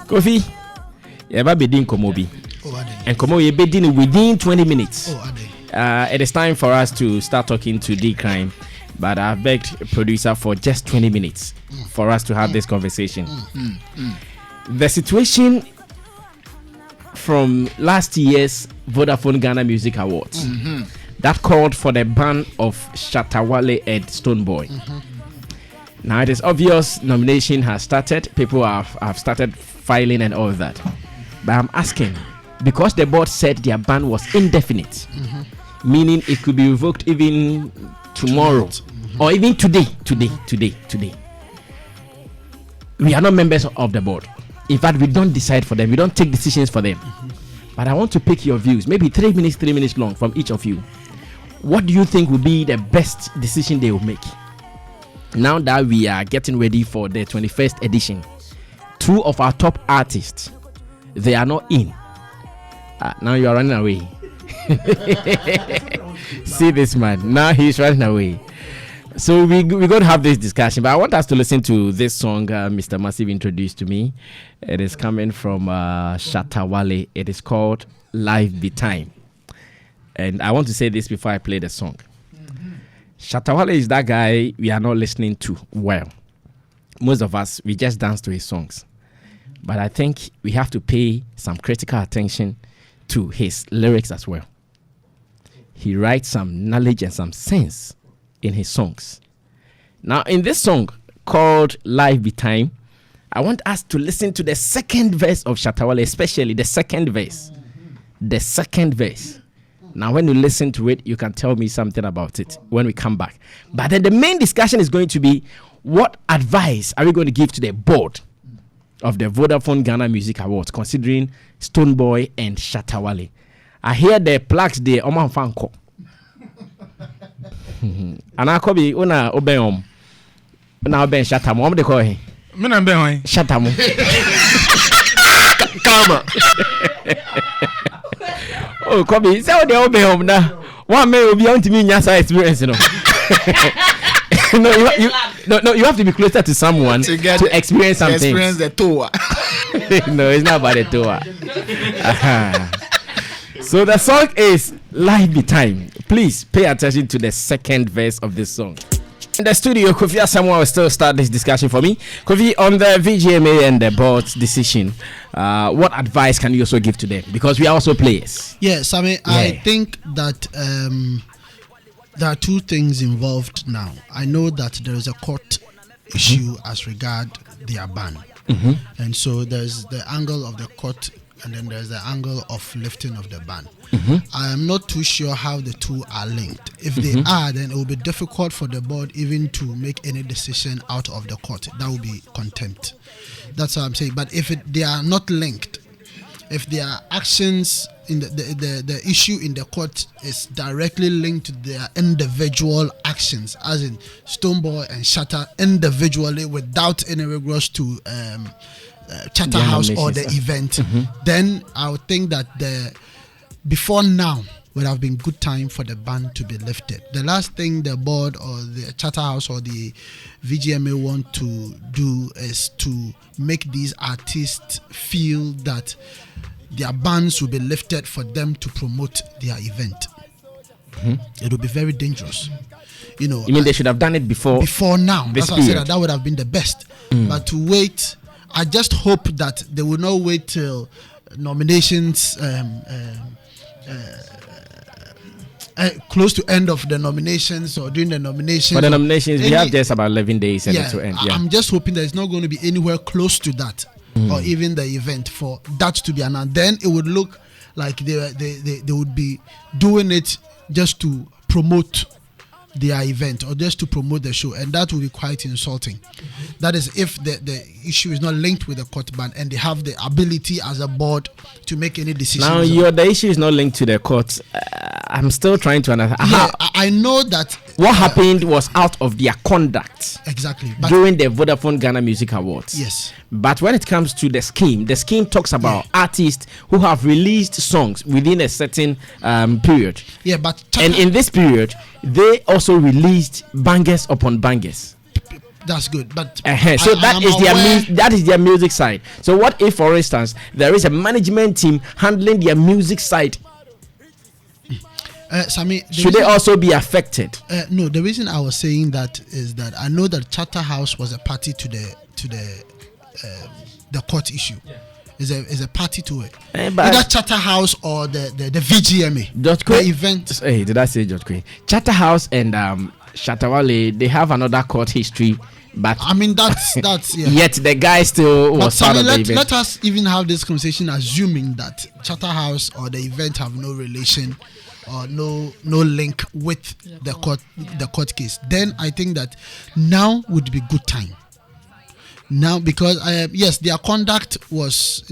Kofi, you ever been Komobi? And Komo, you've been within 20 minutes. It is time for us to start talking to D Crime, but I've begged producer for just 20 minutes for us to have this conversation. The situation from last year's Vodafone Ghana Music Awards that called for the ban of Shatta, Wale and Stonebwoy. Now it is obvious nomination has started. People have started filing and all that. But I'm asking, because the board said their ban was indefinite, meaning it could be revoked even tomorrow or even today. We are not members of the board. In fact, we don't decide for them. We don't take decisions for them. But I want to pick your views, maybe 3 minutes long from each of you. What do you think will be the best decision they will make? Now that we are getting ready for the 21st edition, 2 of our top artists, they are not in. Now you are running away. See this man. Now he's running away. So we're going to have this discussion, but I want us to listen to this song Mr. Massive introduced to me. It is coming from Shatta Wale. It is called Life Be Time. And I want to say this before I play the song. Shatta Wale is that guy we are not listening to well. Most of us, we just dance to his songs. But I think we have to pay some critical attention to his lyrics as well. He writes some knowledge and some sense in his songs. Now, in this song called Life Be Time, I want us to listen to the second verse of Shatta Wale, especially the second verse. The second verse. Now, when you listen to it, you can tell me something about it when we come back. But then the main discussion is going to be, what advice are we going to give to the board of the Vodafone Ghana Music Awards, considering Stonebwoy and Shatta Wale? I hear the plaques there, Oman Fanko. And I could be una obeom. Now Ben Shatta mo de call him. Me na ben Shatta mo. Kama. Oh, Kobe, say the obeom na. One may be on to me nyasa experience, no. No, you have to be closer to someone to experience something. Experience the tour. No, it's not about the tour. So the song is Life Be Time. Please pay attention to the second verse of this song. In the studio, Kofi Asamoah will still start this discussion for me. Kofi, on the VGMA and the board's decision, what advice can you also give to them? Because we are also players. Yeah, Sammy, I think that there are 2 things involved now. I know that there is a court issue as regard their ban. And so there's the angle of the court, and then there's the angle of lifting of the ban. I am not too sure how the 2 are linked. If they are, then it will be difficult for the board even to make any decision out of the court. That will be contempt. That's what I'm saying. But if they are not linked, if their actions in the issue in the court is directly linked to their individual actions, as in Stonebwoy and Shatta individually without any regards to Chatter House or the event, then I would think that before now would have been good time for the ban to be lifted. The last thing the board or the Chatter House or the VGMA want to do is to make these artists feel that their bans will be lifted for them to promote their event. It will be very dangerous. You mean they should have done it before? Before now. That's why I said that would have been the best. But to wait, I just hope that they will not wait till nominations close to end of the nominations or during the nominations. For the nominations, we have just about 11 days and to end. I'm just hoping that it's not going to be anywhere close to that, or even the event for that to be announced. Then it would look like they would be doing it just to promote their event or just to promote the show, and that will be quite insulting. That is if the issue is not linked with the court ban and they have the ability as a board to make any decisions. Now the issue is not linked to the court. I'm still trying to understand. Yeah, I know that what happened was out of their conduct. Exactly. But during the Vodafone Ghana Music Awards. Yes. But when it comes to the scheme talks about artists who have released songs within a certain period. Yeah, but and in this period, they also released bangers upon bangers. that's good. But so that is their music side. So what if, for instance, there is a management team handling their music side? Sammy, should they also be affected? No, the reason I was saying that is that I know that Shatta House was a party to the court issue. Yeah. Is a party to it. Either Shatta House or the VGMA. The event. Hey, did I say George Queen? Shatta House and Shatta Wale, they have another court history. But I mean that's yeah. Yet the guy still was part of the event. Let us even have this conversation assuming that Shatta House or the event have no relation or no link with the court case. Then I think that now would be good time. Now, because yes, their conduct was,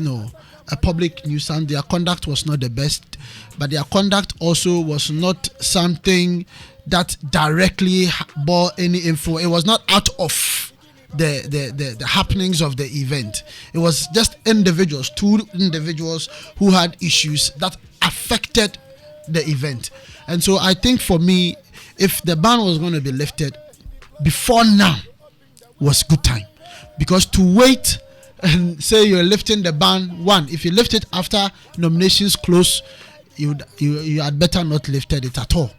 a public nuisance. Their conduct was not the best, but their conduct also was not something that directly bore any info. It was not out of the happenings of the event. It was just two individuals who had issues that affected the event. And so I think for me, if the ban was going to be lifted before now was good time. Because to wait and say you're lifting the ban, if you lift it after nominations close, you had better not lifted it at all.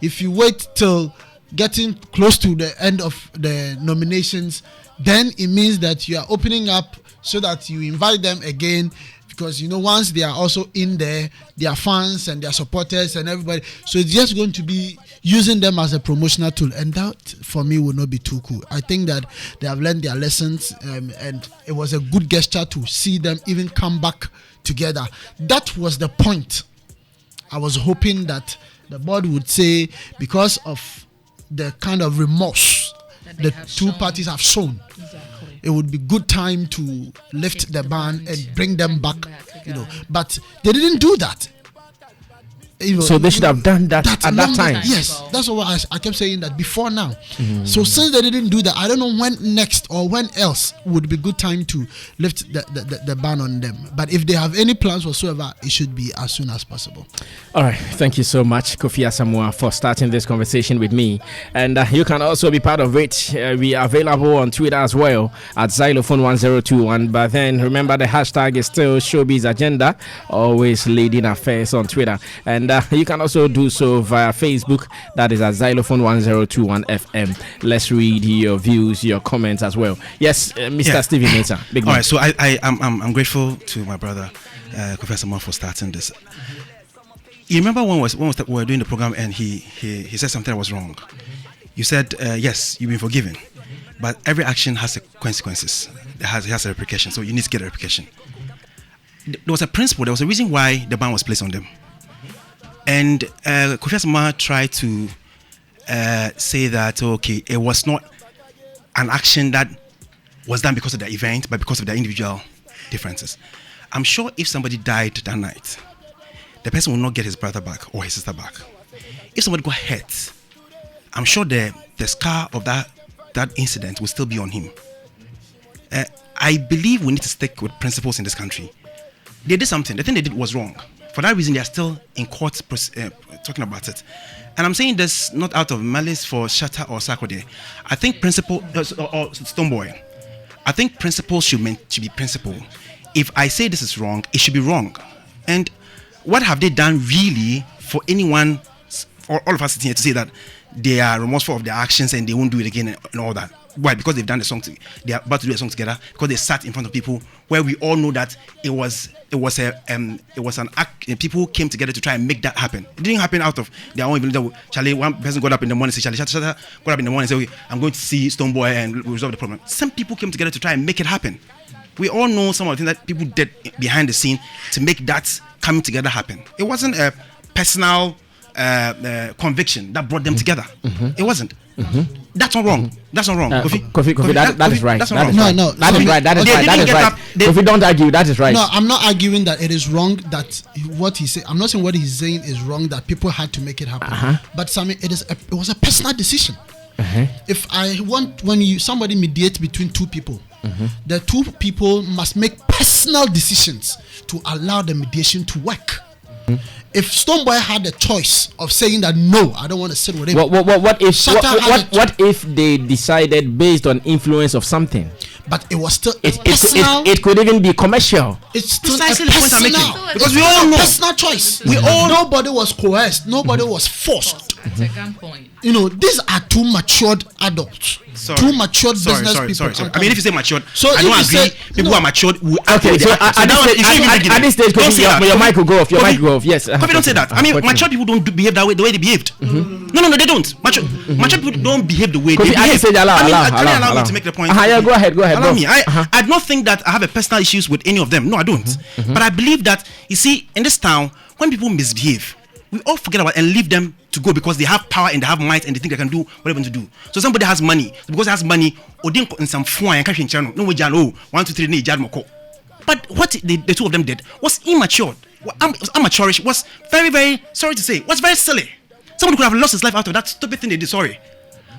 If you wait till getting close to the end of the nominations, then it means that you are opening up so that you invite them again. Because once they are also in there, their fans and their supporters and everybody, so it's just going to be using them as a promotional tool, and that for me will not be too cool. I think that they have learned their lessons, and it was a good gesture to see them even come back together. That was the point. I was hoping that the board would say, because of the kind of remorse the two parties have shown, it would be good time to lift the ban and bring them back, But they didn't do that. So they should have done that at that time. Yes, that's what I kept saying, that before now. So since they didn't do that, I don't know when next or when else would be good time to lift the ban on them. But if they have any plans whatsoever, it should be as soon as possible. All right, thank you so much, Kofi Asamoah, for starting this conversation with me. And you can also be part of it. We are available on Twitter as well at Xylophone1021. But then remember, the hashtag is still Showbiz Agenda, always leading affairs on Twitter. And you can also do so via Facebook. That is at Xylophone1021 FM. Let's read your views, your comments as well. Yes, Mr. Stephen Mensah. All right, so I'm grateful to my brother, Kofi Asamoah, for starting this. You remember when we were doing the program and he said something that was wrong. You said, yes, you've been forgiven, but every action has consequences. It has a repercussion, so you need to get a repercussion. There was a principle, there was a reason why the ban was placed on them. And Kofi Asamoah tried to say that, okay, it was not an action that was done because of the event, but because of their individual differences. I'm sure if somebody died that night, the person will not get his brother back or his sister back. If somebody got hurt, I'm sure the scar of that incident will still be on him. I believe we need to stick with principles in this country. They did something. The thing they did was wrong. For that reason, they are still in court talking about it. And I'm saying this not out of malice for Shatta or Sarkodie. I think principle, or Stonebwoy, I think principles should be principle. If I say this is wrong, it should be wrong. And what have they done really for anyone, for all of us sitting here, to say that they are remorseful of their actions and they won't do it again and all that? Why? Because they've done the song. They are about to do a song together. Because they sat in front of people where we all know that it was an act. People came together to try and make that happen. It didn't happen out of their own. Charlie, one person got up in the morning and said, Charlie, Shatta got up in the morning and said, okay, I'm going to see Stonebwoy and resolve the problem. Some people came together to try and make it happen. We all know some of the things that people did behind the scene to make that coming together happen. It wasn't a personal conviction that brought them together. It wasn't. That's not wrong. That's not wrong. Kofi, that is right. That's not wrong. No, that is right. That is right. Kofi, don't argue. That is right. No, I'm not arguing that it is wrong that what he said. I'm not saying what he's saying is wrong, that people had to make it happen. But Sammy, it was a personal decision. If when somebody mediates between two people, the two people must make personal decisions to allow the mediation to work. If Stonebwoy had the choice of saying that no, I don't want to sit with him. What if they decided based on influence of something? But it was still personal. It could even be commercial. It's still precisely a the point I'm personal, making. Because we all know personal choice. Nobody was coerced. Nobody was forced. It's a gunpoint. You know, these are two matured adults. Two matured business people. Sorry. I mean, if you say matured, so I don't agree. People who are matured will okay. So at this stage, your mic will go off. Your mic will go off. Yes. Kofi, don't say that. I mean, matured people don't behave that way. The way they behaved. No, they don't. Matured people don't behave the way they behave. At this stage, allow me to make the point. Yeah, go ahead. Allow me. I don't think that I have a personal issues with any of them. No, I don't. But I believe that, you see, in this town, when people misbehave, we all forget about and leave them to go because they have power and they have might and they think they can do whatever to do. So somebody has money, because he has money, or didn't in some phone and cash in channel. No, we jalo 1, 2, 3 need jadmoko. But what the two of them did was immature. Amateurish, was very, very, sorry to say, was very silly. Somebody could have lost his life out of that stupid thing they did. Sorry.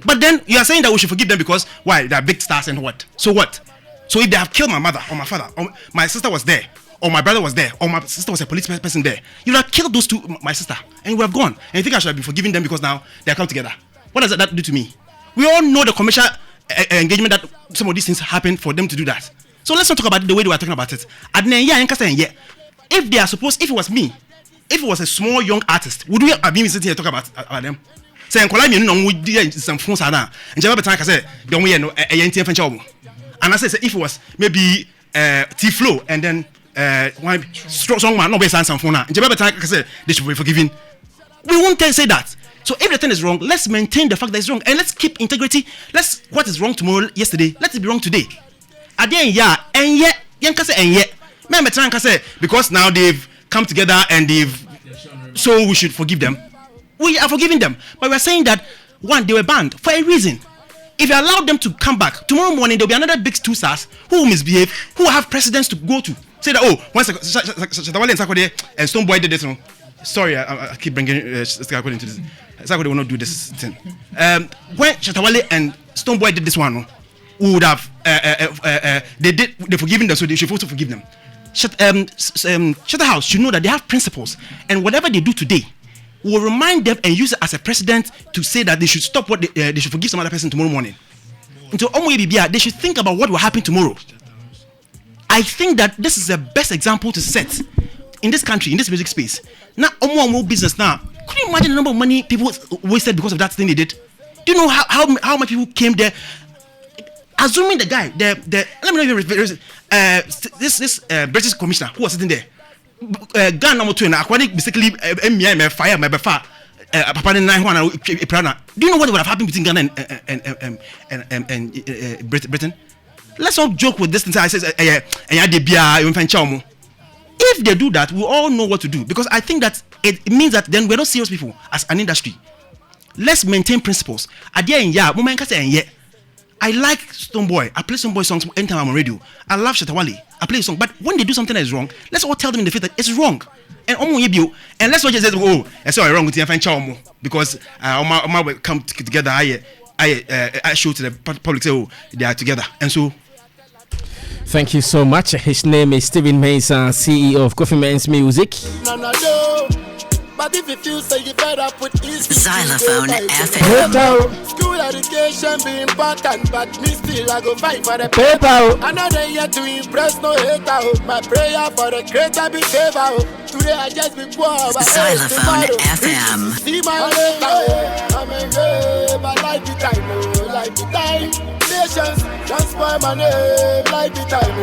But then you are saying that we should forgive them because why? They are big stars and what? So what? So if they have killed my mother or my father or my sister was there or my brother was there or my sister was a police person there, you would have killed those two, my sister, and you would have gone. And you think I should have been forgiving them because now they are come together? What does that do to me? We all know the commercial engagement that some of these things happen for them to do that. So let's not talk about it the way they were talking about it. If they are supposed, if it was me, if it was a small young artist, would we have been sitting here talking about them? Saying, we did some phones and I say, don't we know a and I say if it was maybe T-Flow and then one strong man, no way some phone. And I say they should be forgiven. We won't say that. So if the thing is wrong, let's maintain the fact that it's wrong and let's keep integrity. What is wrong yesterday, let it be wrong today. And yet, remember say because now they've come together and so we should forgive them. We are forgiving them, but we are saying that one, they were banned for a reason. If you allow them to come back tomorrow morning, there'll be another big two stars who will misbehave, who will have precedents to go to. Say that once Shatta Wale and Sarkodie and Stonebwoy did this. Sorry, I keep bringing Sarkodie into this. Sarkodie will not do this thing. When Shatta Wale and Stonebwoy did this one, we would have they forgiven them, so they should also forgive them. Shatta House should know that they have principles, and whatever they do today will remind them and use it as a precedent to say that they should stop what they should forgive some other person tomorrow morning. So they should think about what will happen tomorrow. I think that this is the best example to set in this country, in this music space. Now, business now. Could you imagine the number of money people wasted because of that thing they did? Do you know how much people came there? Assuming the guy, let me know if this British commissioner who was sitting there. Gun number 2 and aquatic basically fire my befa papa 9 do you know what would have happened between Ghana and Britain? Let's not joke with this thing. I says if they do that, we all know what to do, because I think that it means that then we're not serious people as an industry. Let's maintain principles. I like Stonebwoy. I play Stonebwoy songs anytime I'm on radio. I love Shatta Wale. I play a song. But when they do something that is wrong, let's all tell them in the face that it's wrong. And let's not just say, it's all wrong with you, because my come together. I show to the public, say, they are together. And so, thank you so much. His name is Stephen Mensah, CEO of Kofi Men's Music. But if you feel so, you better put Xylophone FM. School education be important, but me still I go fight for the paper. Another year to impress no hater. My prayer for the creator be favor. Today I just be poor. Xylophone FM. See my life, I'm a my life be time, life be time. Nations, transform my name, life be time.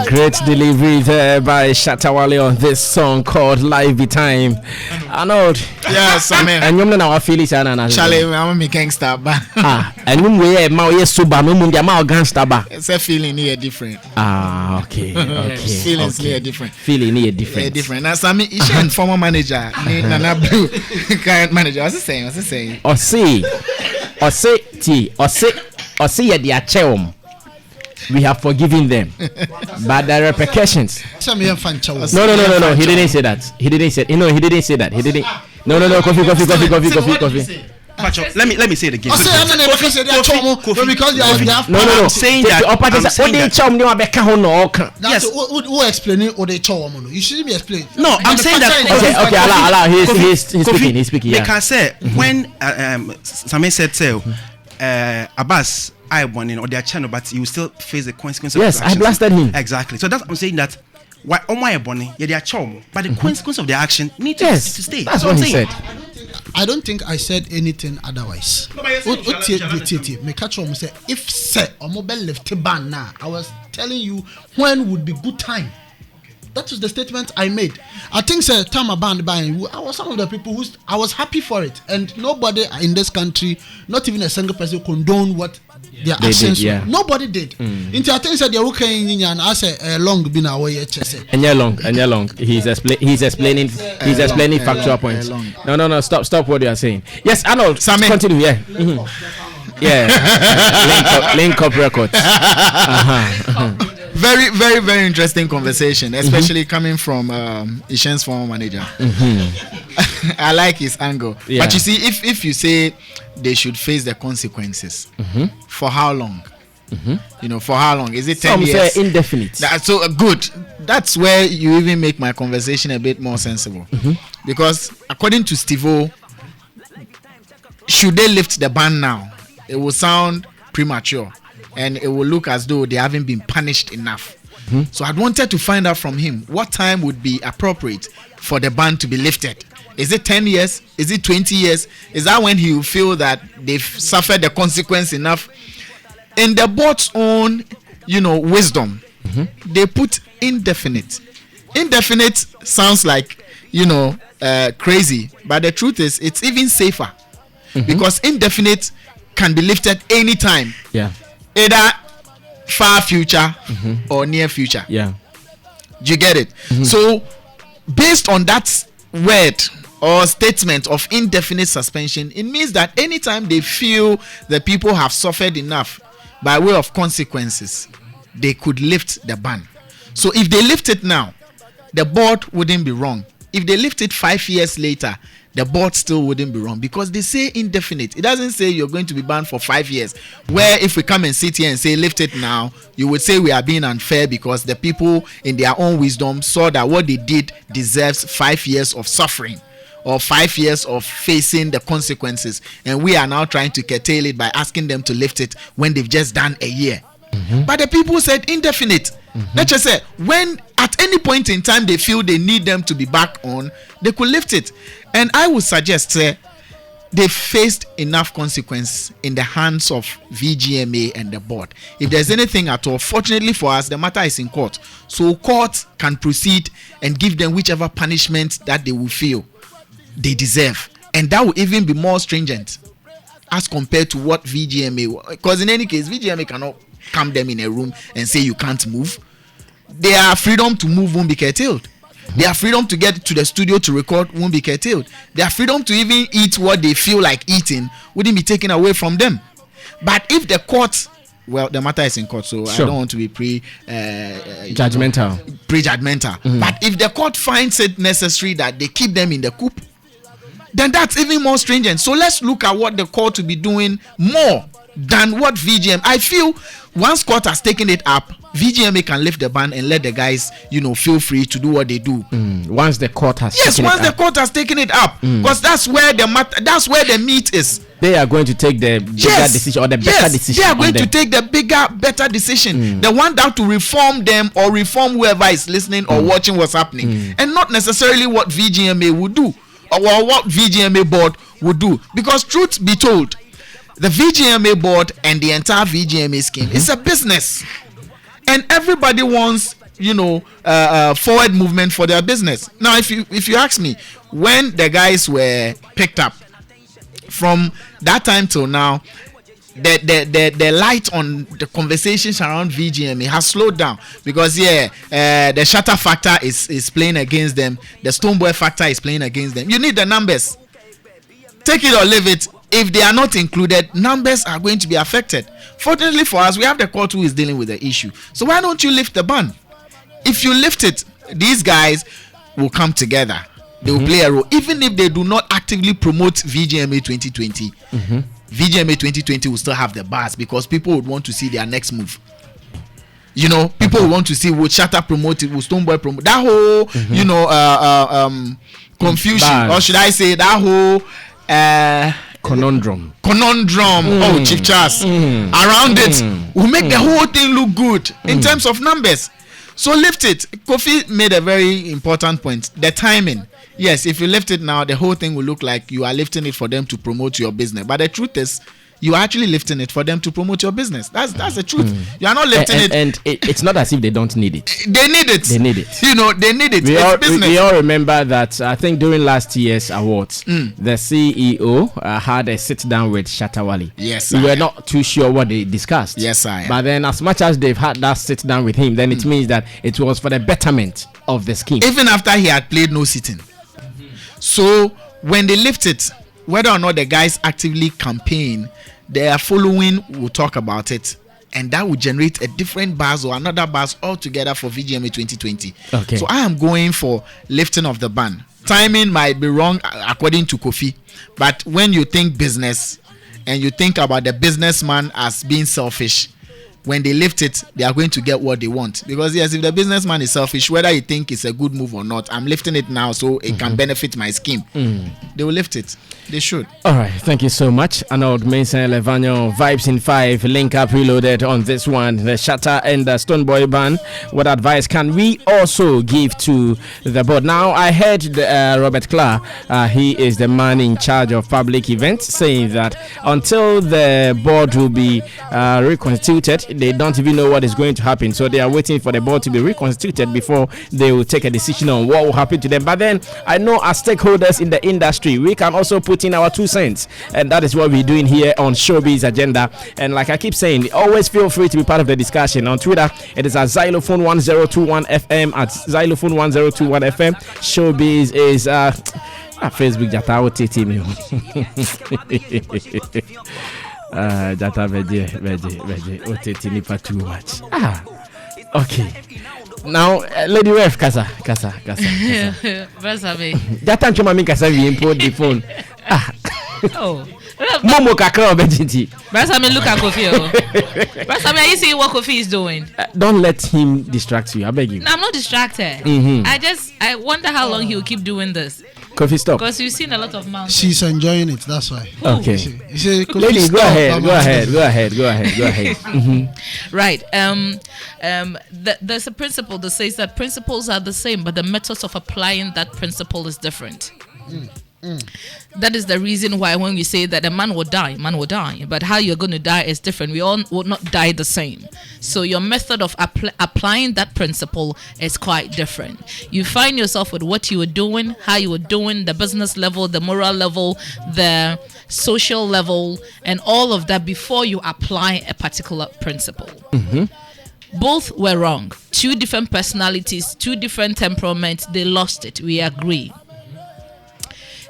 Great delivery there by Shatta Wale on this song called Life Be Time. Arnold. Yes, I mean. And you know our feelings are not. Charlie, I'm a gangster. And you way my super no mundia ma gangster ba. It's a feeling here different. Okay. Feelings here different. Feeling here different. Yeah, different. Now, Sammy, is former manager, Nana Blue, current manager. What's he saying? Or say, we have forgiven them, but the repercussions. No. He didn't say that. He didn't say that. He didn't. No. Coffee. Pacho, let me say it again. I say I'm not because they are chomo because they have No. I'm saying that. Yes. Who explaining or they chomo? You shouldn't be explaining. No, I'm saying that. Okay, allow. He's speaking. They can say when Sammy said so, Abbas I won in or their channel, but you will still face the consequences. Yes, of I blasted him. Exactly. So that's I'm saying that. Why on my bonnie, yeah, they are charm, but the consequence of their action need to stay. That's what he said. I don't think I said anything otherwise. Me catch on say if say or mobile left ban now, I was telling you when would be good time. That was the statement I made. I think say time ban buying. I was some of the people who I was happy for it, and nobody in this country, not even a single person, condone what their actions. Yeah. Nobody did. Into I think said they're okay in and I say long been away. And you're long. He's explaining factual points. No. Stop what you are saying. Yes, Arnold. Sammy. Continue. Yeah. Yeah. Link up records. Very, very, very interesting conversation, especially coming from Ishen's former manager. I like his angle. Yeah. But you see, if you say they should face the consequences, for how long? You know, for how long? Is it 10 Some years? say indefinite. So good. That's where you even make my conversation a bit more sensible. Because according to Steve-O, should they lift the ban now? It will sound premature. And it will look as though they haven't been punished enough. So I wanted to find out from him what time would be appropriate for the ban to be lifted. Is it 10 years? Is it 20 years? Is that when he will feel that they've suffered the consequence enough? In the board's own, wisdom, they put indefinite. Indefinite sounds like, crazy. But the truth is, it's even safer. Because indefinite can be lifted anytime. Yeah. Either far future or near future. Yeah. Do you get it? So, based on that word or statement of indefinite suspension, it means that anytime they feel the people have suffered enough by way of consequences, they could lift the ban. So, if they lift it now, the board wouldn't be wrong. If they lift it 5 years later, the board still wouldn't be wrong because they say indefinite. It doesn't say you're going to be banned for 5 years. Where if we come and sit here and say lift it now, you would say we are being unfair because the people in their own wisdom saw that what they did deserves 5 years of suffering or 5 years of facing the consequences. And we are now trying to curtail it by asking them to lift it when they've just done a year. But the people said indefinite. Let's just say when at any point in time they feel they need them to be back on, they could lift it. And I would suggest they faced enough consequence in the hands of VGMA and the board. If there's anything at all, fortunately for us, the matter is in court. So court can proceed and give them whichever punishment that they will feel they deserve. And that will even be more stringent as compared to what VGMA, because in any case, VGMA cannot calm them in a room and say you can't move. Their freedom to move won't be curtailed. Their freedom to get to the studio to record won't be curtailed. Their freedom to even eat what they feel like eating wouldn't be taken away from them. But if the court, well, the matter is in court, so I don't want to be judgmental. But if the court finds it necessary that they keep them in the coop, then that's even more stringent. So let's look at what the court will be doing more than what VGMA. I feel once court has taken it up, VGMA can lift the ban and let the guys, feel free to do what they do. Once the court has court has taken it up, because that's where the meat is. They are going to take the bigger decision or the better decision. They are going to take the bigger, better decision. The one that to reform them or reform whoever is listening or watching what's happening, and not necessarily what VGMA would do or what VGMA board would do. Because truth be told, the VGMA board and the entire VGMA scheme is a business. And everybody wants, forward movement for their business. Now, if you ask me, when the guys were picked up, from that time till now, the light on the conversations around VGMA has slowed down because the Shatta factor is playing against them. The Stonebwoy factor is playing against them. You need the numbers. Take it or leave it. If they are not included, numbers are going to be affected. Fortunately for us, we have the court who is dealing with the issue. So why don't you lift the ban? If you lift it, these guys will come together They will play a role, even if they do not actively promote VGMA 2020. VGMA 2020 will still have the buzz because people would want to see their next move. You know, people would want to see would Shatta promote it, would Stonebwoy promote that whole, you know, confusion, or should I say that whole conundrum. Oh, Chief Charles, around it will make the whole thing look good in terms of numbers. So lift it. Kofi made a very important point. The timing. Yes, if you lift it now, the whole thing will look like you are lifting it for them to promote your business. But the truth is, you are actually lifting it for them to promote your business. That's the truth. You are not lifting it. And it's not as if they don't need it. They need it. They need it. You know, they need it. It's business. We all remember that, I think during last year's awards, the CEO had a sit down with Shatta Wale. Yes, we were not too sure what they discussed. Yes, I am. But then as much as they've had that sit down with him, then it means that it was for the betterment of the scheme. Even after he had played no sitting. So when they lift it, whether or not the guys actively campaign, their following will talk about it, and that will generate a different buzz or another buzz altogether for VGMA 2020. Okay. So I am going for lifting of the ban. Timing might be wrong according to Kofi, but when you think business and you think about the businessman as being selfish, when they lift it, they are going to get what they want. Because yes, if the businessman is selfish, whether you think it's a good move or not, I'm lifting it now so it can benefit my scheme. They will lift it. They should. All right, thank you so much. Arnold Mason Levanyo, Vibes in 5, link up reloaded on this one. The Shatta and the Stonebwoy band. What advice can we also give to the board? Now, I heard Robert Clark, he is the man in charge of public events, saying that until the board will be reconstituted, they don't even know what is going to happen. So they are waiting for the board to be reconstituted before they will take a decision on what will happen to them. But then I know as stakeholders in the industry, we can also put in our 2 cents, and that is what we're doing here on Showbiz Agenda. And like I keep saying, always feel free to be part of the discussion. On Twitter, it is at Xylophone 1021 FM, at Xylophone 1021 FM. Showbiz is Facebook Jata OTT me. Jata veje OTT nipa too much. Okay. Now, Lady Ref, kasa. Brasabe. Jata nchoma mi kasa vi import the phone. Oh. Momo kakra obejiti. Brasabe, look at Kofi. Brasabe, are you seeing what Kofi is doing? Don't let him distract you. I beg you. No, I'm not distracted. I wonder how long he will keep doing this. Kofi, stop. Because you've seen a lot of mountains. She's enjoying it. That's why. Okay. You say, Lady, go ahead. Right. There's a principle that says that principles are the same, but the methods of applying that principle is different. That is the reason why when we say that a man will die, but how you're going to die is different. We all will not die the same. So your method of applying that principle is quite different. You find yourself with what you were doing, how you were doing, the business level, the moral level, the social level, and all of that before you apply a particular principle. Both were wrong. 2 different personalities, 2 different temperaments. They lost it. We agree.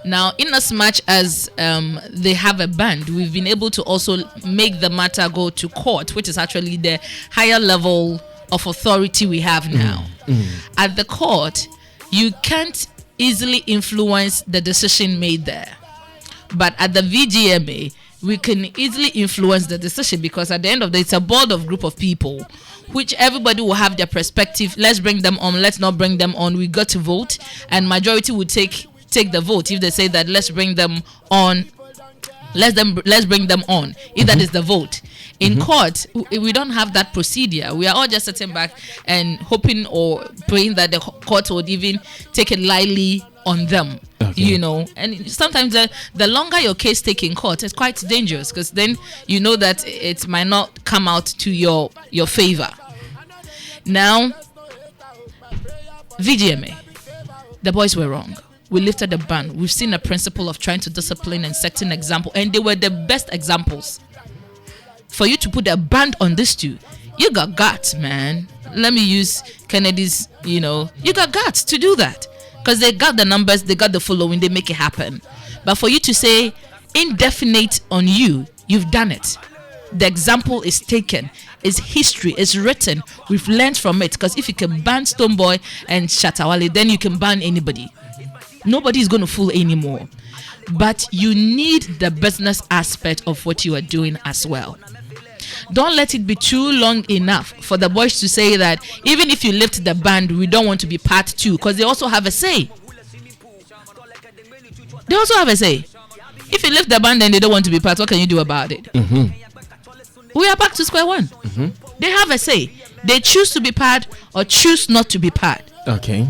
Now, in as much as they have a band, we've been able to also make the matter go to court, which is actually the higher level of authority we have now. At the court, you can't easily influence the decision made there. But at the VGMA, we can easily influence the decision because at the end of the day, it's a board of group of people, which everybody will have their perspective. Let's bring them on, let's not bring them on. We got to vote, and majority will take the vote. If they say that let's bring them on, let's bring them on, if that is the vote. In court, we don't have that procedure. We are all just sitting back and hoping or praying that the court would even take it lightly on them. You know, and sometimes the longer your case take in court, it's quite dangerous because then you know that it might not come out to your favor. Now, VGMA, the boys were wrong. We lifted the ban. We've seen a principle of trying to discipline and setting example, and they were the best examples. For you to put a band on this too, you got guts, man. Let me use Kennedy's, you got guts to do that. Because they got the numbers, they got the following, they make it happen. But for you to say indefinite on you, you've done it. The example is taken. It's history. It's written. We've learned from it. Because if you can ban Stonebwoy and Shatta Wale, then you can ban anybody. Nobody is going to fool anymore. But you need the business aspect of what you are doing as well. Don't let it be too long enough for the boys to say that even if you lift the band, we don't want to be part 2, because they also have a say. They also have a say. If you lift the band and they don't want to be part, what can you do about it? We are back to square one. They have a say. They choose to be part or choose not to be part. Okay.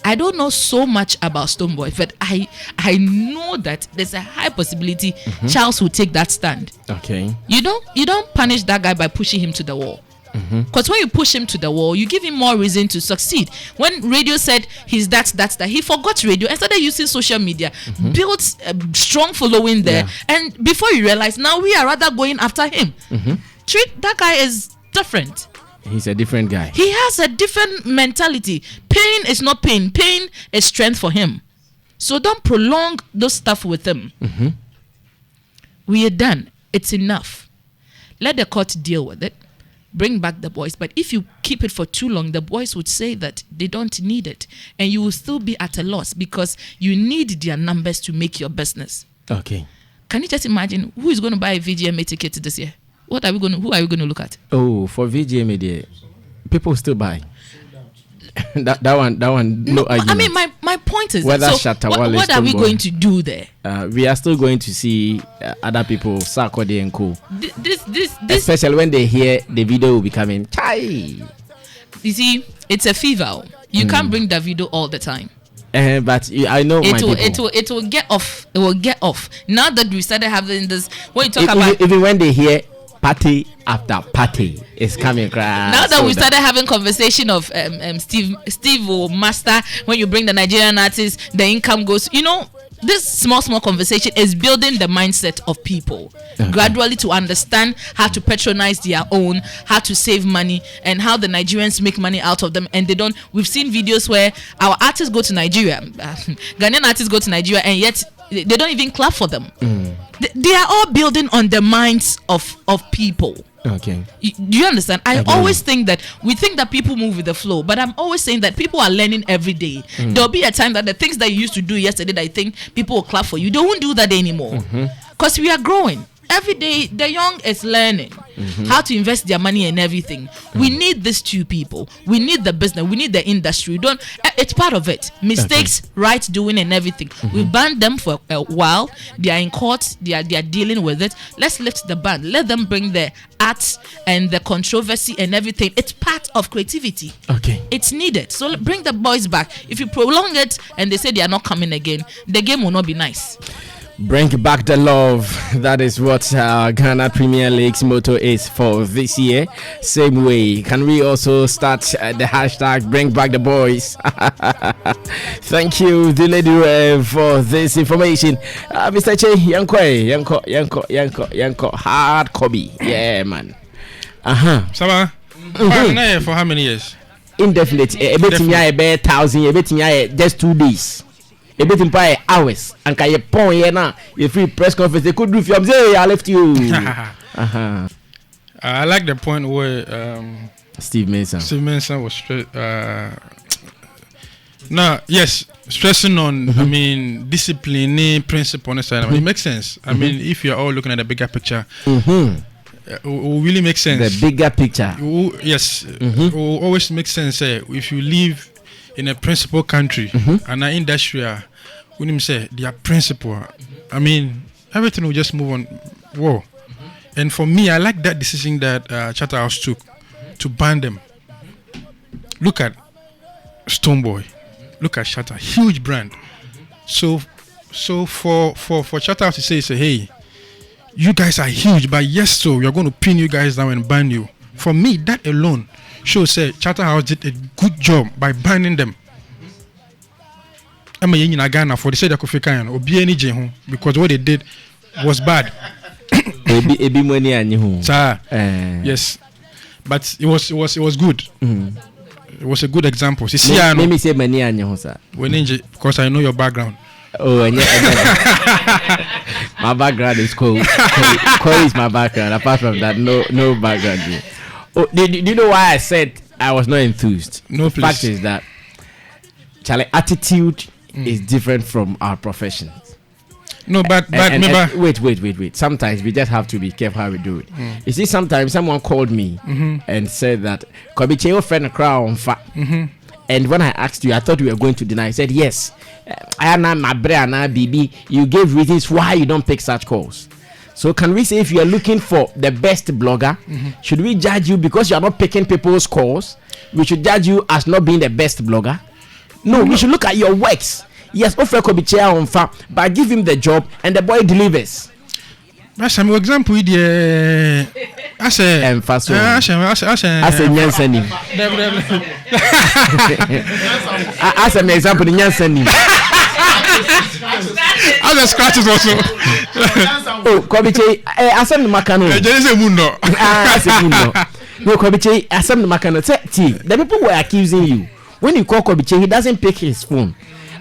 I don't know so much about Stonebwoy, but I know that there's a high possibility Charles will take that stand. Okay. You don't punish that guy by pushing him to the wall. Because when you push him to the wall, you give him more reason to succeed. When radio said he's that, he forgot radio and started using social media, built a strong following there. And before you realize, now we are rather going after him. Treat that guy is different. He's a different guy. He has a different mentality. Pain is not pain. Pain is strength for him. So don't prolong those stuff with him. We are done. It's enough. Let the court deal with it. Bring back the boys. But if you keep it for too long, the boys would say that they don't need it. And you will still be at a loss because you need their numbers to make your business. Okay. Can you just imagine who is going to buy a VGMA ticket this year? Who are we going to look at? Oh, for VGMA there, people still buy. that one, no argument. I mean, my point is, whether so Shatta, Wale, what are we Stonebwoy, going to do there? We are still going to see other people, Sarkodie and co. This, especially when they hear the video will be coming. Chai. You see, it's a fever. You can't bring Davido all the time. But I know it will get off. It will get off. Now that we started having this, when you talk about even when they hear party after party is coming. Now that we started having conversation of Steve or Master, when you bring the Nigerian artists, the income goes. You know, this small conversation is building the mindset of people gradually to understand how to patronize their own, how to save money, and how the Nigerians make money out of them. And they don't. We've seen videos where our artists go to Nigeria, Ghanaian artists go to Nigeria, and yet they don't even clap for them. They are all building on the minds of people. Okay. Do you understand? I always think that we think that people move with the flow, but I'm always saying that people are learning every day. There'll be a time that the things that you used to do yesterday that I think people will clap for you, they won't do that anymore. Because we are growing. Every day, the young is learning how to invest their money and everything. We need these two people. We need the business. We need the industry. It's part of it. Mistakes, right doing, and everything. We banned them for a while. They are in court. They are dealing with it. Let's lift the ban. Let them bring the arts and the controversy and everything. It's part of creativity. Okay. It's needed. So bring the boys back. If you prolong it and they say they are not coming again, the game will not be nice. Bring back the love. That is what Ghana Premier League's motto is for this year. Same way, can we also start the hashtag Bring Back the Boys? Thank you, the lady, for this information. Mr. Che, Yanko, hard copy. Yeah, man. Sama, for how many years? Indefinite. A bit in 1,000, a bit in just 2 days. A bit in hours and can you point here now? Your free press conference they could do if you say I left you. I like the point where Steve Mason was stressing on I mean discipline principle on the side. It makes sense. I mean if you're all looking at the bigger picture. It will really make sense. The bigger picture. It will always make sense if you live in a principal country and an industrial, when you say they are principal, I mean everything will just move on. Whoa! And for me, I like that decision that Shatta House took to ban them. Look at Stonebwoy, look at Shatta, huge brand. So for Shatta House to say, hey, you guys are huge, but yes, so we are going to pin you guys down and ban you. For me, that alone shows Shatta House did a good job by banning them. I'm a Ghana for the sake of Kofi or be any Jehu because what they did was bad. Yes, but it was good. It was a good example. Let me say many sir. Because I know your background. Oh, my background is cool. Cool is my background. Apart from that, no background here. Oh, do you know why I said I was not enthused? No, the fact is that Charlie attitude is different from our profession. No, but wait. Sometimes we just have to be careful how we do it. You see, sometimes someone called me and said that Kobiche your friend crown fat. And when I asked you, I thought you were going to deny. I said yes. I am my brother, BB. You gave reasons why you don't pick such calls. So can we say if you are looking for the best blogger, should we judge you because you are not picking people's calls? We should judge you as not being the best blogger? No, we should look at your works. Yes, offer could be chair on far, but give him the job and the boy delivers. That's an example. I say, as an example, other scratches also. Oh, Kobiche, asem the makano. No, Kobiche, asem the makano. The people were accusing you. When you call Kobiche, he doesn't pick his phone.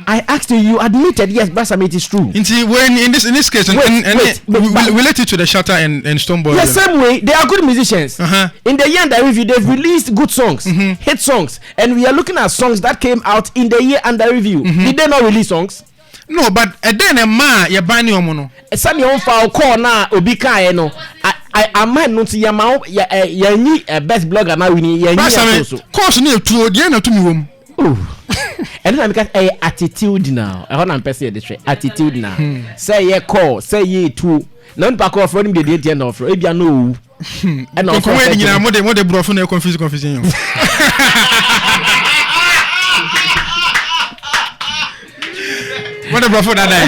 I asked you admitted yes, Basam, it is true. In this case, we relate it to the Shatta and Stonebwoy. The same way, they are good musicians. In the year under review, they've released good songs, hit songs, and we are looking at songs that came out in the year under review. Did they not release songs? No, but then a man, you're buying your mono. Some young foul call now, Obika, no. I might not see your mouth, a best blogger now. We need your course near to the end of me. And then because attitude now. I want to person the attitude now. Say ye call, say ye too. None back off from the date end of if you know. And also, what they brought from confusing. What a bluff for that day.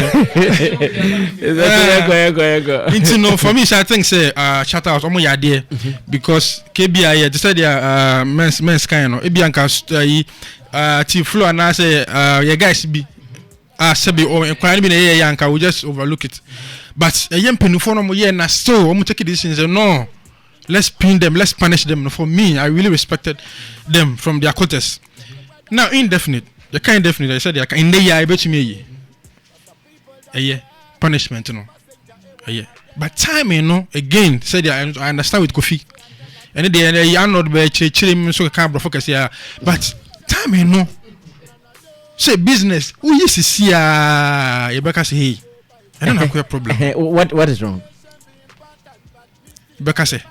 For me, I think say Shatta was almost idea because KBI they said men's kind of Ibianka T floor and I say your guys be Sebi or inquiry be a yanka we just overlook it. But a young penny for no year and still I'm taking this and say no, let's pin them, let's punish them. For me, I really respected them from their quotas. Now Indefinite, you can't Indefinite. I said in the year I bet you me. Punishment, but time, again, said I understand with Kofi, and they are not by chilling so can't focus here. But time, say business. Who is to see Rebecca say, hey, I don't have a problem. What is wrong? Rebecca say,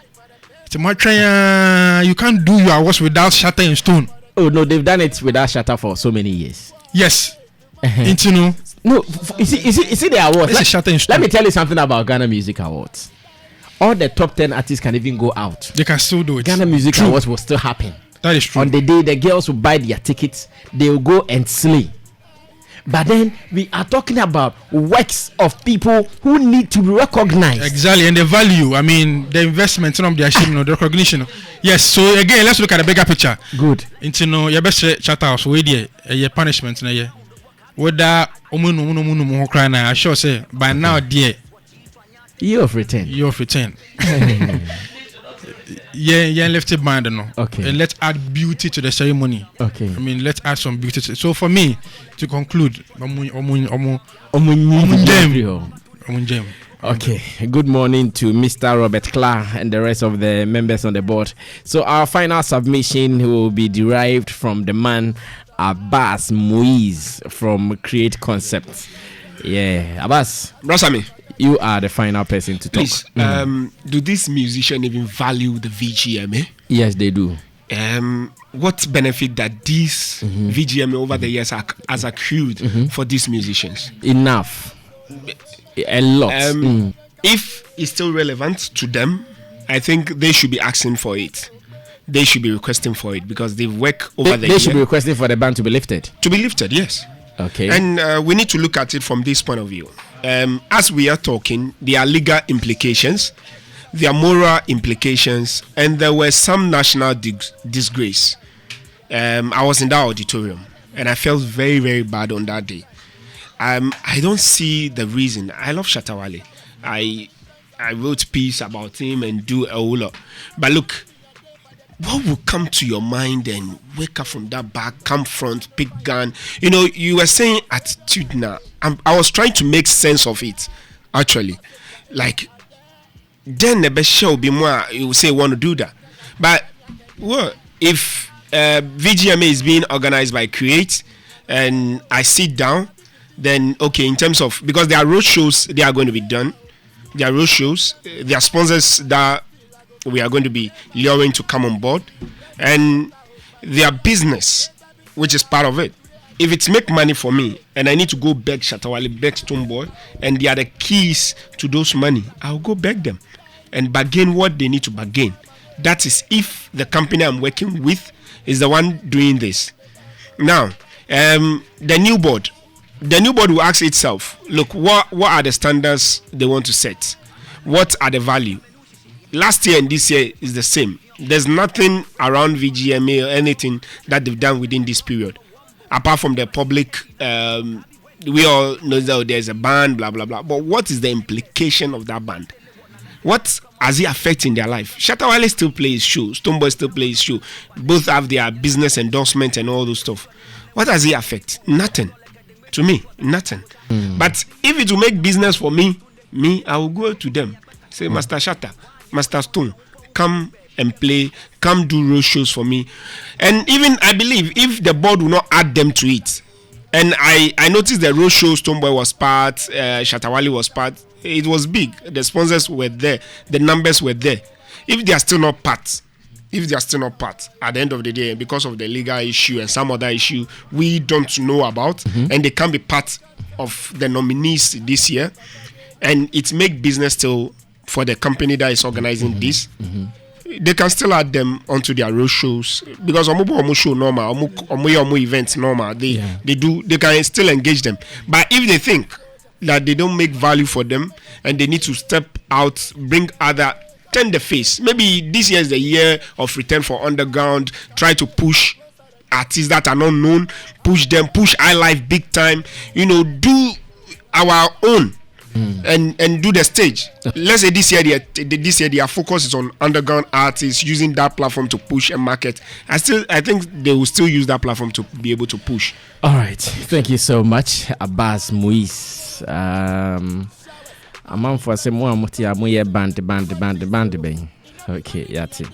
it's my try. You can't do your work without Shatta and Stone. Oh no, they've done it without Shatta for so many years. Yes, No, you see the awards. Let me tell you something about Ghana Music Awards. All the top 10 artists can even go out. They can still do it. Ghana Music Awards will still happen. That is true. On the day the girls will buy their tickets, they will go and slay. But then we are talking about works of people who need to be recognized. Exactly, and the value. I mean, the investment of their the recognition. Yes. So again, let's look at the bigger picture. Good. Into your best Shatta so your punishment na ye. Whether omo cry na I sure say by now dear. Year of return. Yeah, left it band no. Okay. And let's add beauty to the ceremony. Okay. I mean, let's add some beauty. So for me, to conclude, Okay. Good morning to Mr. Robert Clark and the rest of the members on the board. So our final submission will be derived from the man Abbas Moise from Create Concepts. Yeah, Abbas. Brasami, you are the final person to talk. Please, do these musicians even value the VGMA? Yes, they do. What benefit that these VGMA over the years has accrued for these musicians? Enough. A lot. If it's still relevant to them, I think they should be asking for it. They should be requesting for it because they've worked over the years. They should be requesting for the ban to be lifted. To be lifted, yes. Okay. And we need to look at it from this point of view. As we are talking, there are legal implications, there are moral implications, and there were some national disgrace. I was in that auditorium, and I felt very, very bad on that day. I don't see the reason. I love Shatta Wale. I wrote piece about him and do a whole lot. But look, what will come to your mind and wake up from that back, come front, pick gun? You know, you were saying attitude now. I was trying to make sense of it, actually. Like, then the best show be more, you say want to do that. But, well, if VGMA is being organized by Create, and I sit down, then okay, in terms of, because there are road shows they are going to be done, there are road shows, there are sponsors that we are going to be luring to come on board, and their business, which is part of it. If it's make money for me and I need to go beg Shatta Wale, beg Stonebwoy, and they are the keys to those money, I'll go beg them and bargain what they need to bargain. That is if the company I'm working with is the one doing this. Now, the new board will ask itself, look, what are the standards they want to set? What are the value? Last year and this year is the same. There's nothing around VGMA or anything that they've done within this period, apart from the public. We all know that there's a ban, blah blah blah. But what is the implication of that ban? What has it affecting their life? Shatta Wale still plays show, Stonebwoy still plays show. Both have their business endorsement and all those stuff. What does it affect? Nothing. To me, nothing. But if it will make business for me, I will go to them. Say, Master Shatta, Master Stone, come and play, come do road shows for me. And even I believe if the board will not add them to it, and I noticed the road shows Stonebwoy was part, Shatta Wale was part, it was big. The sponsors were there, the numbers were there. If they are still not part, at the end of the day, because of the legal issue and some other issue we don't know about, and they can be part of the nominees this year, and it make business still for the company that is organizing this, they can still add them onto their road shows, because omo show normal, omo events normal, they can still engage them. But if they think that they don't make value for them and they need to step out, bring other, turn the face, maybe this year is the year of return for underground, try to push artists that are not known, push them, push iLife big time, do our own. And do the stage. Let's say this year their focus is on underground artists, using that platform to push and market. I think they will still use that platform to be able to push. All right, thank you so much, Abbas Muiz. A man for some more band. Okay, that's it.